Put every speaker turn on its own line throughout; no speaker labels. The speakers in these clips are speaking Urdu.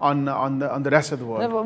on the rest of the world.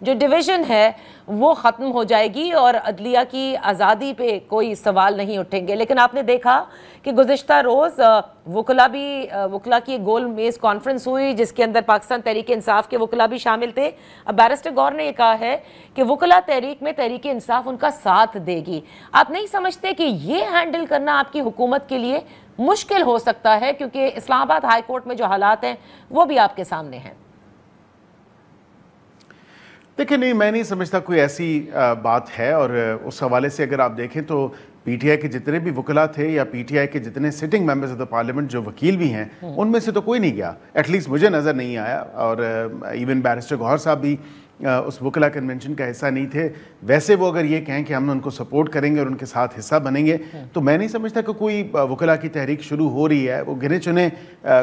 جو ڈویژن ہے وہ ختم ہو جائے گی اور عدلیہ کی آزادی پہ کوئی سوال نہیں اٹھیں گے. لیکن آپ نے دیکھا کہ گزشتہ روز وکلا کی گول میز کانفرنس ہوئی جس کے اندر پاکستان تحریک انصاف کے وکلا بھی شامل تھے. اب بیرسٹر گور نے یہ کہا ہے کہ وکلا تحریک میں تحریک انصاف ان کا ساتھ دے گی. آپ نہیں سمجھتے کہ یہ ہینڈل کرنا آپ کی حکومت کے لیے مشکل ہو سکتا ہے کیونکہ اسلام آباد ہائی کورٹ میں جو حالات ہیں وہ بھی آپ کے سامنے ہیں؟
دیکھیں نہیں، میں نہیں سمجھتا کوئی ایسی بات ہے، اور اس حوالے سے اگر آپ دیکھیں تو پی ٹی آئی کے جتنے بھی وکلا تھے یا پی ٹی آئی کے جتنے sitting members of the parliament جو وکیل بھی ہیں ان میں سے تو کوئی نہیں گیا، ایٹ لیسٹ مجھے نظر نہیں آیا. اور ایون بیرسٹر گوہر صاحب بھی اس وکلا کنونشن کا حصہ نہیں تھے. ویسے وہ اگر یہ کہیں کہ ہم ان کو سپورٹ کریں گے اور ان کے ساتھ حصہ بنیں گے تو میں نہیں سمجھتا کہ کوئی وکلا کی تحریک شروع ہو رہی ہے. وہ گنے چنے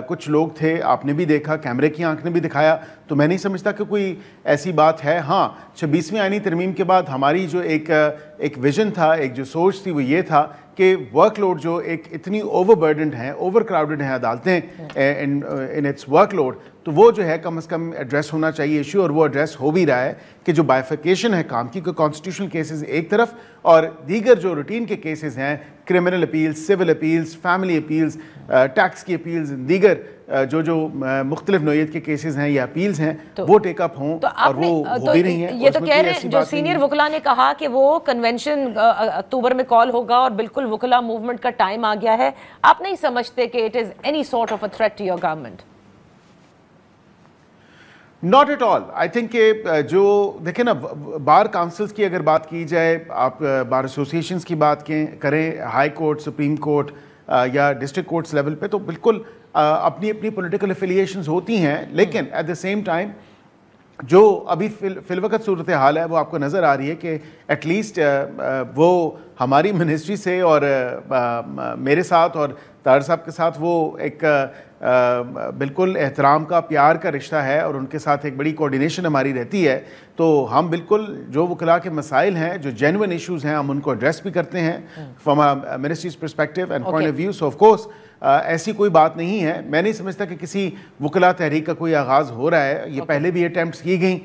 کچھ لوگ تھے، آپ نے بھی دیکھا، کیمرے کی آنکھ نے بھی دکھایا، تو میں نہیں سمجھتا کہ کوئی ایسی بات ہے. ہاں 26ویں آئینی ترمیم کے بعد ہماری جو ایک ویژن تھا، ایک جو سوچ تھی وہ یہ تھا کہ ورک لوڈ جو ایک اتنی اوور برڈنڈ ہیں، اوور کراؤڈڈ ہیں عدالتیں ان اٹس ورک لوڈ، تو وہ جو ہے کم از کم ایڈریس ہونا چاہیے ایشو، اور وہ ایڈریس ہو بھی رہا ہے کہ جو بائیفیکیشن ہے کام کی، کانسٹیٹیوشنل کیسز ایک طرف اور دیگر جو روٹین کے کیسز ہیں، criminal appeals, civil appeals, family appeals, tax کی اپیلز، دیگر جو مختلف نوعیت کے کیسز ہیں یا اپیلز ہیں وہ ٹیک اپ ہوں، اور وہ ہو بھی رہی ہیں.
یہ تو کہہ رہے ہیں جو سینئر وکلا نے کہا کہ وہ کنونشن اکتوبر میں کال ہوگا اور بالکل وکلا موومنٹ کا ٹائم آ گیا ہے. آپ نہیں سمجھتے کہ it is any sort of a threat to your government?
Not at all. I think کہ جو دیکھیں نا، بار کاؤنسلز کی اگر بات کی جائے، آپ بار ایسوسیشنز کی بات کریں، ہائی کورٹ، سپریم کورٹ یا ڈسٹرکٹ کورٹس لیول پہ، تو بالکل اپنی اپنی پولیٹیکل افیلیشنز ہوتی ہیں، لیکن ایٹ دا سیم ٹائم جو ابھی فی الوقت صورتحال ہے وہ آپ کو نظر آ رہی ہے کہ ایٹ لیسٹ وہ ہماری منسٹری سے اور میرے ساتھ اور طاہر صاحب کے ساتھ وہ ایک بالکل احترام کا، پیار کا رشتہ ہے، اور ان کے ساتھ ایک بڑی کوارڈینیشن ہماری رہتی ہے. تو ہم بالکل جو وکلا کے مسائل ہیں، جو جینوئن ایشوز ہیں، ہم ان کو ایڈریس بھی کرتے ہیں from ministries perspective and point of view. So of course ایسی کوئی بات نہیں ہے. میں نہیں سمجھتا کہ کسی وکلا تحریک کا کوئی آغاز ہو رہا ہے. یہ پہلے بھی اٹیمپٹس کی گئیں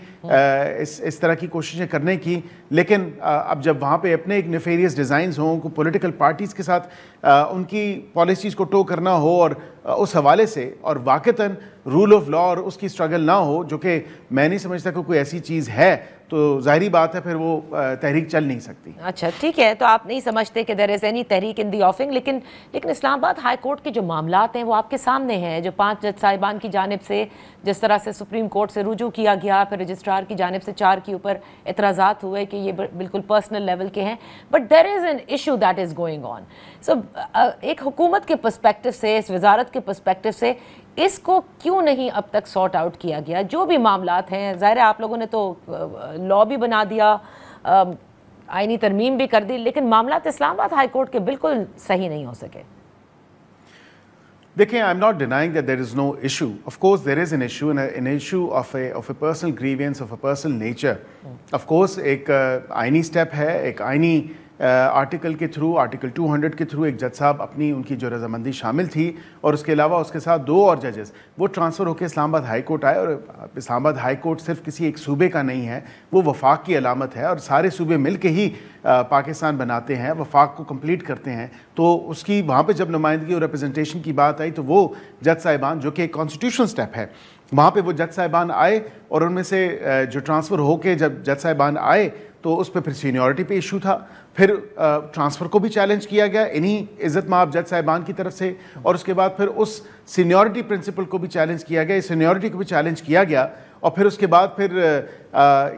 اس طرح کی کوششیں کرنے کی، لیکن اب جب وہاں پہ اپنے ایک نیفیریس ڈیزائنز ہوں، کو پولیٹیکل پارٹیز کے ساتھ ان کی پالیسیز کو ٹو کرنا ہو، اور اس حوالے سے اور واقعتاً رول آف لا اور اس کی اسٹرگل نہ ہو، جو کہ میں نہیں سمجھتا کہ کوئی ایسی چیز ہے، تو ظاہری بات ہے پھر وہ تحریک چل نہیں سکتی.
اچھا ٹھیک ہے، تو آپ نہیں سمجھتے کہ دیر از اینی تحریک ان دی آفنگ. لیکن اسلام آباد ہائی کورٹ کے جو معاملات ہیں وہ آپ کے سامنے ہیں، جو 5 جج صاحبان کی جانب سے جس طرح سے سپریم کورٹ سے رجوع کیا گیا، پھر رجسٹرار کی جانب سے 4 کے اوپر اعتراضات ہوئے کہ یہ بالکل پرسنل لیول کے ہیں، but there is an issue that is going on. So ایک حکومت کے پرسپیکٹو سے، اس وزارت کے پرسپیکٹو سے اس کو کیوں نہیں اب تک سارٹ آؤٹ کیا گیا؟ جو بھی معاملات ہیں، ظاہر ہے آپ لوگوں نے تو لا بھی بنا دیا، آئینی ترمیم بھی کر دی، لیکن معاملات اسلام آباد ہائی کورٹ کے بالکل صحیح نہیں ہو سکے.
دیکھیں، I'm not denying that there is no issue. Of course there is an issue, an issue of a personal grievance, of a personal nature. Of course ایک آئینی سٹیپ ہے، ایک آئینی آرٹیکل کے تھرو، آرٹیکل 200 کے تھرو ایک جج صاحب اپنی ان کی جو رضامندی شامل تھی، اور اس کے علاوہ اس کے ساتھ 2 اور ججز وہ ٹرانسفر ہو کے اسلام آباد ہائی کورٹ آئے. اور اسلام آباد ہائی کورٹ صرف کسی ایک صوبے کا نہیں ہے، وہ وفاق کی علامت ہے، اور سارے صوبے مل کے ہی پاکستان بناتے ہیں، وفاق کو کمپلیٹ کرتے ہیں. تو اس کی وہاں پہ جب نمائندگی اور ریپرزنٹیشن کی بات آئی تو وہ جج صاحبان، جو کہ ایک کانسٹیٹیوشنل سٹیپ ہے، وہاں پہ وہ جج صاحبان آئے، اور ان میں سے جو ٹرانسفر ہو کے جب جج صاحبان آئے تو اس پہ پھر سینیورٹی پہ ایشو تھا، پھر ٹرانسفر کو بھی چیلنج کیا گیا انہی عزت مآب جج صاحبان کی طرف سے، اور اس کے بعد پھر اس سینیورٹی پرنسپل کو بھی چیلنج کیا گیا، سینیورٹی کو بھی چیلنج کیا گیا. اور پھر اس کے بعد پھر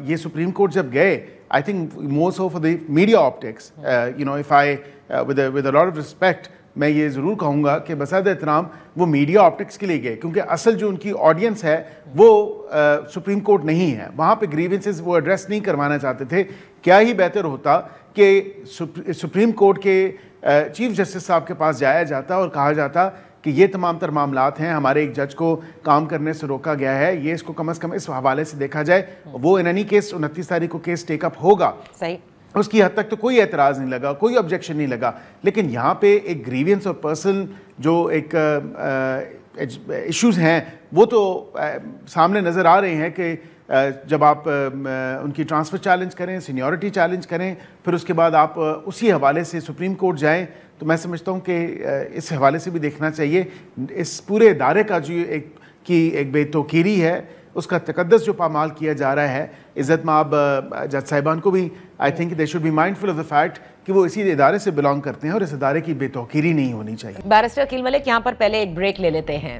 یہ سپریم کورٹ جب گئے، I think more so for the media optics, if I with a lot of respect, میں یہ ضرور کہوں گا کہ بصد احترام وہ میڈیا آپٹکس کے لیے گئے، کیونکہ اصل جو ان کی آڈینس ہے وہ سپریم کورٹ نہیں ہے. وہاں پہ گریونسز وہ ایڈریس نہیں کروانا چاہتے تھے. کیا ہی بہتر ہوتا کہ سپریم کورٹ کے چیف جسٹس صاحب کے پاس جایا جاتا اور کہا جاتا کہ یہ تمام تر معاملات ہیں، ہمارے ایک جج کو کام کرنے سے روکا گیا ہے، یہ اس کو کم از کم اس حوالے سے دیکھا جائے. وہ ان اینی کیس 29 تاریخ کو کیس ٹیک اپ ہوگا.
صحیح،
اس کی حد تک تو کوئی اعتراض نہیں لگا، کوئی آبجیکشن نہیں لگا. لیکن یہاں پہ ایک گریوینس اور پرسنل جو ایک ایشوز ہیں وہ تو سامنے نظر آ رہے ہیں کہ جب آپ ان کی ٹرانسفر چیلنج کریں، سینیورٹی چیلنج کریں، پھر اس کے بعد آپ اسی حوالے سے سپریم کورٹ جائیں، تو میں سمجھتا ہوں کہ اس حوالے سے بھی دیکھنا چاہیے اس پورے ادارے کا جو ایک بے توقیری ہے، اس کا تقدس جو پامال کیا جا رہا ہے. عزت مآب جج صاحبان کو بھی I think they should be mindful of the fact کہ وہ اسی ادارے سے بلانگ کرتے ہیں اور اس ادارے کی بے توقیری نہیں ہونی چاہیے.
بیرسٹر عقیل ملک، یہاں پر پہلے ایک بریک لے لیتے ہیں.